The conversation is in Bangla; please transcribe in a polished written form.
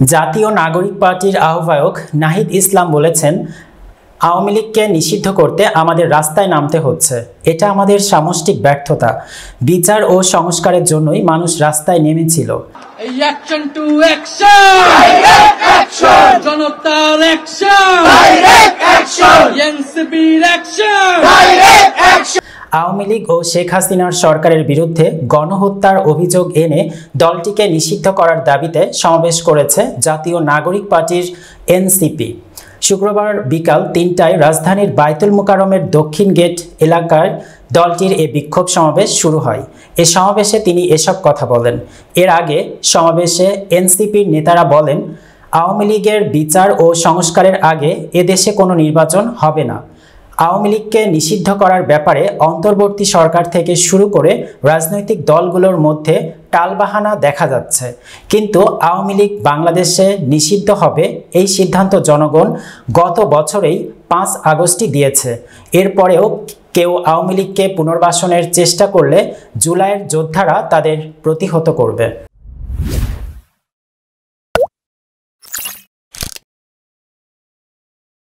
জাতীয় নাগরিক পার্টির আহ্বায়ক নাহিদ ইসলাম বলেছেন, আওয়ামী লীগকে নিষিদ্ধ করতে আমাদের রাস্তায় নামতে হচ্ছে। এটা আমাদের সামষ্টিক ব্যর্থতা। বিচার ও সংস্কারের জন্যই মানুষ রাস্তায় নেমেছিল। আওয়ামী লীগ ও শেখ হাসিনার সরকারের বিরুদ্ধে গণহত্যার অভিযোগ এনে দলটিকে নিষিদ্ধ করার দাবিতে সমাবেশ করেছে জাতীয় নাগরিক পার্টির এনসিপি। শুক্রবার বিকাল ৩টায় রাজধানীর বায়তুল মোকাররমের দক্ষিণ গেট এলাকায় দলটির এ বিক্ষোভ সমাবেশ শুরু হয়। এ সমাবেশে তিনি এসব কথা বলেন। এর আগে সমাবেশে এনসিপির নেতারা বলেন, আওয়ামী লীগের বিচার ও সংস্কারের আগে এদেশে কোনো নির্বাচন হবে না। আওয়ামী লীগকে নিষিদ্ধ করার ব্যাপারে অন্তর্বর্তী সরকার থেকে শুরু করে রাজনৈতিক দলগুলোর মধ্যে টালবাহানা দেখা যাচ্ছে, কিন্তু আওয়ামী লীগ বাংলাদেশে নিষিদ্ধ হবে এই সিদ্ধান্ত জনগণ গত বছরেই ৫ আগস্টই দিয়েছে। এরপরেও কেউ আওয়ামী লীগকে পুনর্বাসনের চেষ্টা করলে জুলাইয়ের যোদ্ধারা তাদের প্রতিহত করবে।